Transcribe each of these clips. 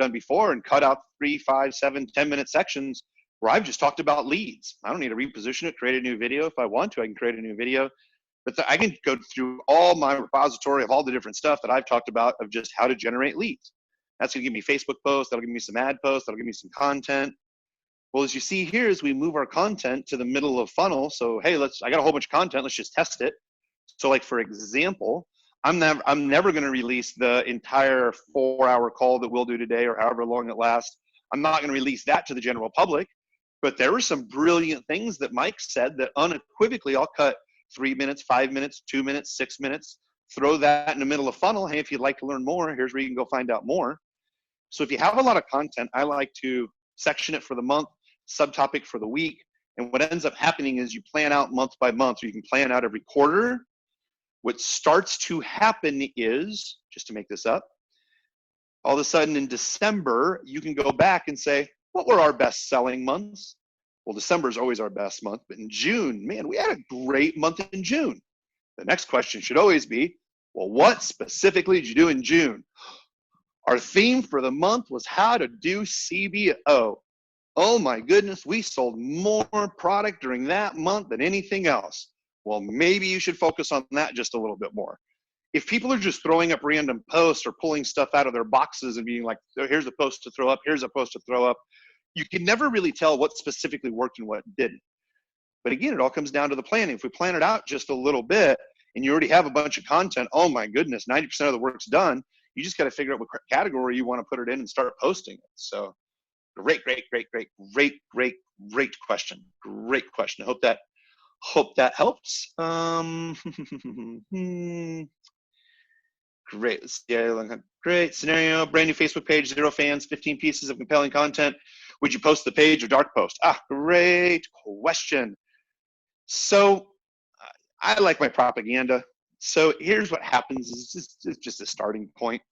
done before and cut out 3, 5, 7, 10-minute sections where I've just talked about leads. I don't need to reposition it, create a new video. If I want to, I can create a new video. But I can go through all my repository of all the different stuff that I've talked about of just how to generate leads. That's going to give me Facebook posts. That'll give me some ad posts. That'll give me some content. Well, as you see here, as we move our content to the middle of funnel, so hey, I got a whole bunch of content. Let's just test it. So, like for example, I'm never going to release the entire 4-hour call that we'll do today, or however long it lasts. I'm not going to release that to the general public. But there were some brilliant things that Mike said that unequivocally, I'll cut 3 minutes, 5 minutes, 2 minutes, 6 minutes. Throw that in the middle of funnel. Hey, if you'd like to learn more, here's where you can go find out more. So if you have a lot of content, I like to section it for the month, subtopic for the week. And what ends up happening is you plan out month by month, or you can plan out every quarter. What starts to happen is, just to make this up, all of a sudden in December, you can go back and say, what were our best selling months? Well, December is always our best month, but in June, man, we had a great month in June. The next question should always be, well, what specifically did you do in June? Our theme for the month was how to do CBO. Oh my goodness, we sold more product during that month than anything else. Well, maybe you should focus on that just a little bit more. If people are just throwing up random posts or pulling stuff out of their boxes and being like, oh, here's a post to throw up, here's a post to throw up, you can never really tell what specifically worked and what didn't. But again, it all comes down to the planning. If we plan it out just a little bit and you already have a bunch of content, oh my goodness, 90% of the work's done. You just got to figure out what category you want to put it in and start posting it. So great question. Great question. I hope that helps. Great. Great scenario. Brand new Facebook page, 0 fans, 15 pieces of compelling content. Would you post the page or dark post? Great question. So I like my propaganda. So here's what happens. It's just a starting point.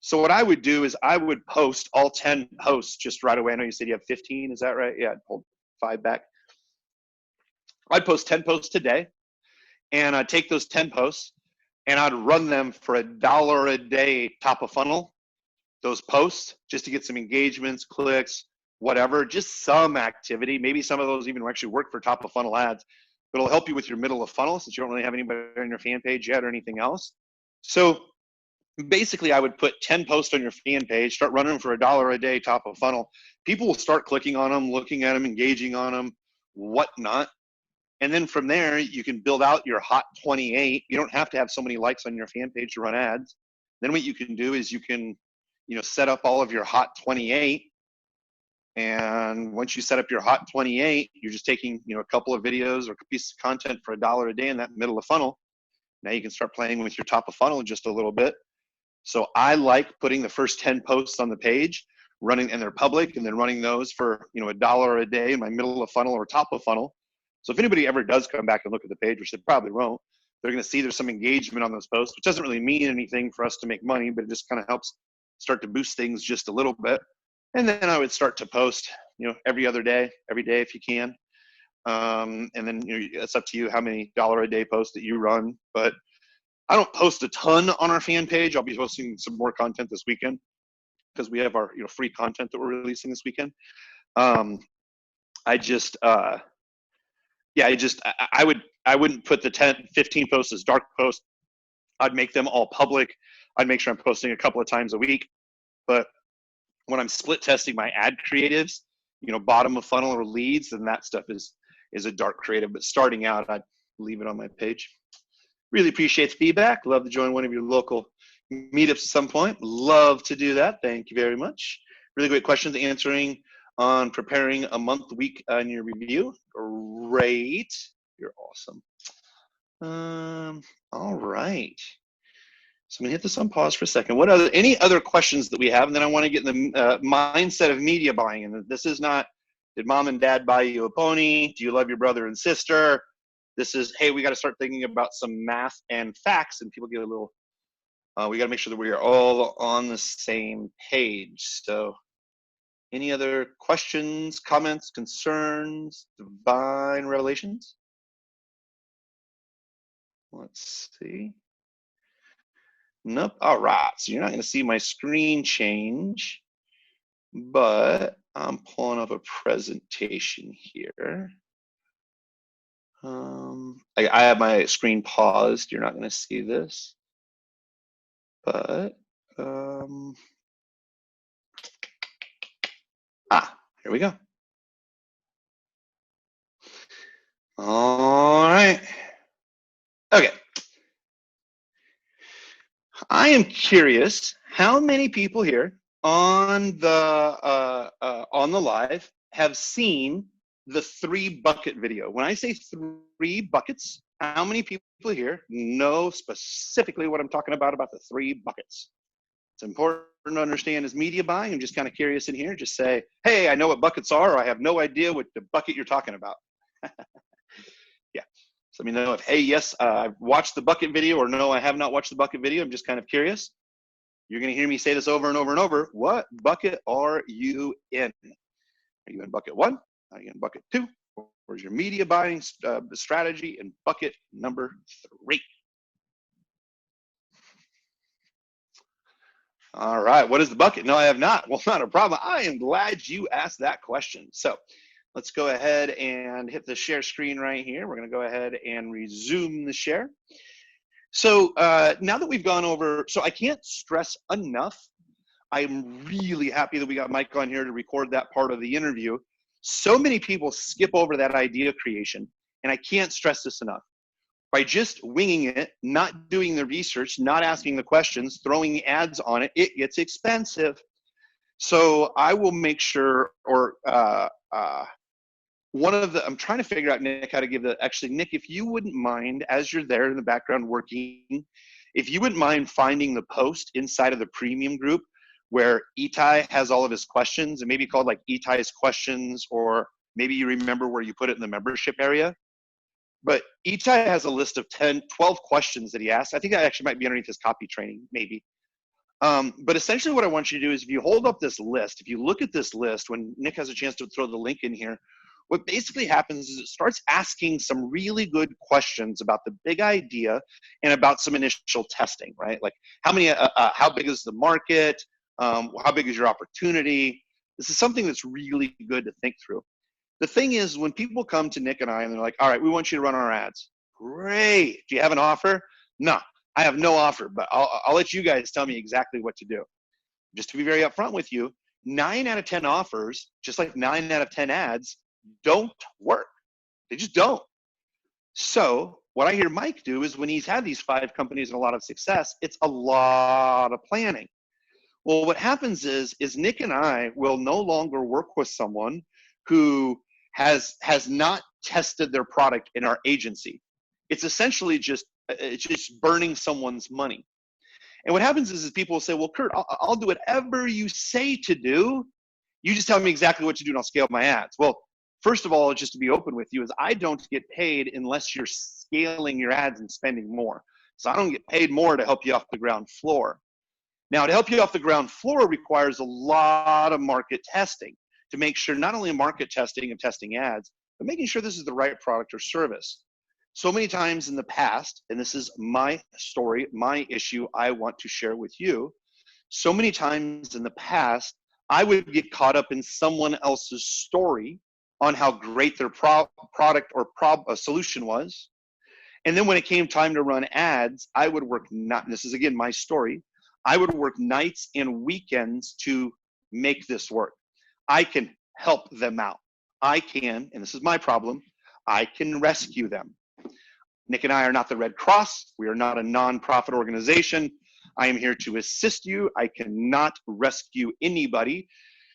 So what I would do is I would post all 10 posts just right away. I know you said you have 15. Is that right? Yeah, I'd hold 5 back. I'd post 10 posts today, and I'd take those 10 posts and I'd run them for $1 a day top of funnel, those posts, just to get some engagements, clicks, whatever, just some activity. Maybe some of those even actually work for top of funnel ads, but it'll help you with your middle of funnel since you don't really have anybody on your fan page yet or anything else. So basically I would put 10 posts on your fan page, start running them for $1 a day top of funnel. People will start clicking on them, looking at them, engaging on them, whatnot. And then from there, you can build out your hot 28. You don't have to have so many likes on your fan page to run ads. Then what you can do is you can, set up all of your hot 28. And once you set up your hot 28, you're just taking, a couple of videos or a piece of content for $1 a day in that middle of funnel. Now you can start playing with your top of funnel just a little bit. So I like putting the first 10 posts on the page, running, and they're public, and then running those for, $1 a day in my middle of funnel or top of funnel. So if anybody ever does come back and look at the page, which they probably won't, they're going to see there's some engagement on those posts, which doesn't really mean anything for us to make money, but it just kind of helps start to boost things just a little bit. And then I would start to post, every other day, every day if you can. And then it's up to you how many $1 a day posts that you run. But I don't post a ton on our fan page. I'll be posting some more content this weekend because we have our free content that we're releasing this weekend. I wouldn't put the 10, 15 posts as dark posts. I'd make them all public. I'd make sure I'm posting a couple of times a week. But when I'm split testing my ad creatives, bottom of funnel or leads, then that stuff is a dark creative. But starting out, I'd leave it on my page. Really appreciate the feedback. Love to join one of your local meetups at some point. Love to do that. Thank you very much. Really great questions answering on preparing a month, week on your review. Great. You're awesome. All right. So I'm gonna hit this on pause for a second. Any other questions that we have? And then I want to get in the mindset of media buying. And this is not, did mom and dad buy you a pony? Do you love your brother and sister? This is, hey, we got to start thinking about some math and facts, and people get a little, we got to make sure that we are all on the same page. So any other questions, comments, concerns, divine revelations? Let's see. Nope. All right. So you're not going to see my screen change. but I'm pulling up a presentation here. I have my screen paused. You're not going to see this, but here we go. All right. Okay. I am curious how many people here on the live have seen the 3-bucket video. When I say 3 buckets, how many people here know specifically what I'm talking about the 3 buckets? It's important to understand as media buying. I'm just kind of curious in here. Just say, hey, I know what buckets are, or I have no idea what the bucket you're talking about. Yeah. So let me know if, hey, yes, I've watched the bucket video, or no, I have not watched the bucket video. I'm just kind of curious. You're going to hear me say this over and over and over. What bucket are you in? Are you in bucket 1? Are you in bucket 2? Where's your media buying strategy in bucket number 3? All right, what is the bucket? No, I have not. Well, not a problem. I am glad you asked that question. So let's go ahead and hit the share screen right here. We're going to go ahead and resume the share. So now that we've gone over, so I can't stress enough, I'm really happy that we got Mike on here to record that part of the interview. So many people skip over that idea creation, and I can't stress this enough. By just winging it, not doing the research, not asking the questions, throwing ads on it, it gets expensive. So I will make sure, or I'm trying to figure out, Nick, how to give actually, Nick, if you wouldn't mind, as you're there in the background working, if you wouldn't mind finding the post inside of the premium group where Itai has all of his questions, and maybe called like Itai's questions, or maybe you remember where you put it in the membership area. But Itai has a list of 10, 12 questions that he asks. I think that actually might be underneath his copy training, maybe. But essentially what I want you to do is, if you hold up this list, if you look at this list, when Nick has a chance to throw the link in here, what basically happens is it starts asking some really good questions about the big idea and about some initial testing, right? Like how big is the market? How big is your opportunity? This is something that's really good to think through. The thing is, when people come to Nick and I and they're like, all right, we want you to run our ads. Great. Do you have an offer? No, I have no offer, but I'll let you guys tell me exactly what to do. Just to be very upfront with you, 9 out of 10 offers, just like 9 out of 10 ads, don't work. They just don't. So what I hear Mike do is, when he's had these 5 companies and a lot of success, it's a lot of planning. Well, what happens is Nick and I will no longer work with someone who has not tested their product in our agency. It's essentially just burning someone's money. And what happens is people will say, well, Kurt, I'll do whatever you say to do. You just tell me exactly what to do and I'll scale my ads. Well, first of all, just to be open with you, is I don't get paid unless you're scaling your ads and spending more. So I don't get paid more to help you off the ground floor. Now, to help you off the ground floor requires a lot of market testing to make sure, not only market testing and testing ads, but making sure this is the right product or service. So many times in the past, and this is my story, my issue I want to share with you, so many times in the past, I would get caught up in someone else's story on how great their product or solution was. And then when it came time to run ads, I would work, this is again my story, I would work nights and weekends to make this work. I can help them out. I can, and this is my problem, I can rescue them. Nick and I are not the Red Cross. We are not a nonprofit organization. I am here to assist you. I cannot rescue anybody.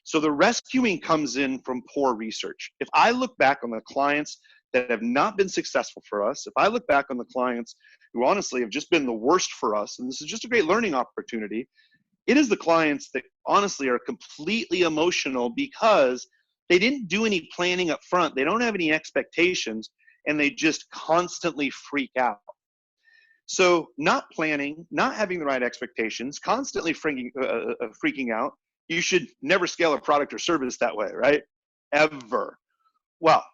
So the rescuing comes in from poor research. If I look back on the clients that have not been successful for us, if I look back on the clients who honestly have just been the worst for us, and this is just a great learning opportunity, it is the clients that honestly are completely emotional because they didn't do any planning up front. They don't have any expectations, and they just constantly freak out. So not planning, not having the right expectations, constantly freaking out, you should never scale a product or service that way, right? Ever. Well,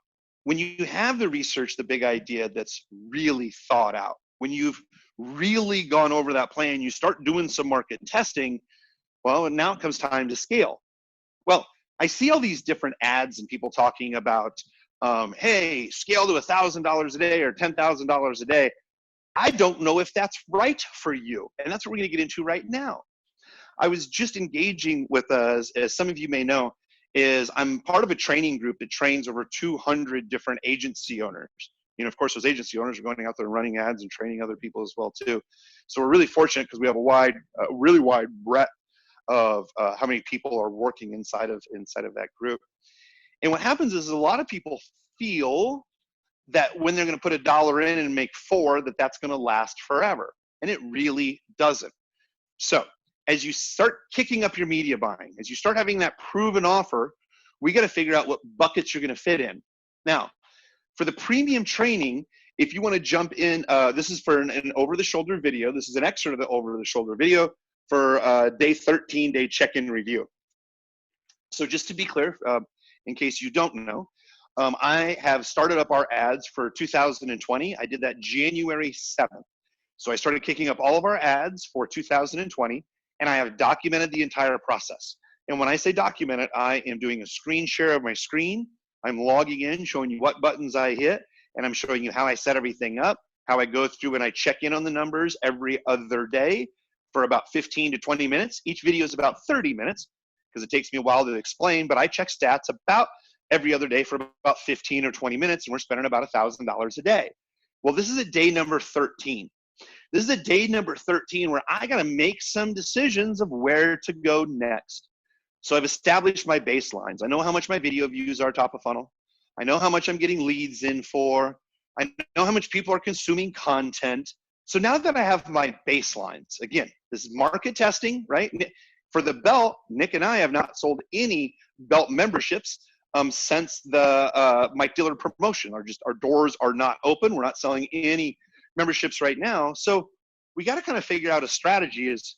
when you have the research, the big idea that's really thought out, when you've really gone over that plan, you start doing some market testing, well, and now it comes time to scale. Well, I see all these different ads and people talking about, hey, scale to $1,000 a day or $10,000 a day. I don't know if that's right for you. And that's what we're going to get into right now. I was just engaging with, as some of you may know, is I'm part of a training group that trains over 200 different agency owners. You know, of course, those agency owners are going out there and running ads and training other people as well too. So we're really fortunate because we have a really wide breadth of how many people are working inside of that group. And what happens is a lot of people feel that when they're going to put $1 in and make $4, that's going to last forever, and it really doesn't. So as you start kicking up your media buying, as you start having that proven offer, we got to figure out what buckets you're going to fit in. Now, for the premium training, if you want to jump in, this is for an over-the-shoulder video. This is an excerpt of the over-the-shoulder video for day 13, day check-in review. So just to be clear, in case you don't know, I have started up our ads for 2020. I did that January 7th. So I started kicking up all of our ads for 2020, and I have documented the entire process. And when I say documented, I am doing a screen share of my screen. I'm logging in, showing you what buttons I hit, and I'm showing you how I set everything up, how I go through and I check in on the numbers every other day for about 15 to 20 minutes. Each video is about 30 minutes because it takes me a while to explain, but I check stats about every other day for about 15 or 20 minutes, and we're spending about $1,000 a day. Well, this is a day number 13. This is a day number 13 where I got to make some decisions of where to go next. So I've established my baselines. I know how much my video views are top of funnel. I know how much I'm getting leads in for. I know how much people are consuming content. So now that I have my baselines, again, this is market testing, right? For the belt, Nick and I have not sold any belt memberships since the Mike Dillard promotion. Our doors are not open. We're not selling any memberships right now. So we got to kind of figure out a strategy is,